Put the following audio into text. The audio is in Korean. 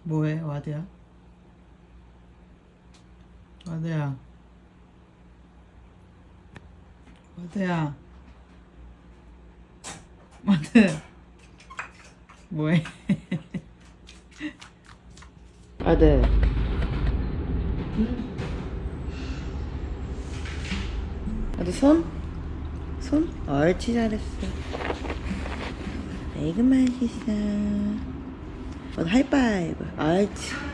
뭐해, 와드야? 와드야. 와드야. 와드. 뭐해? 와드. 와드 손? 손? 옳지, 잘했어. 아이고, 맛있어. 와드 하이파이브. 옳지.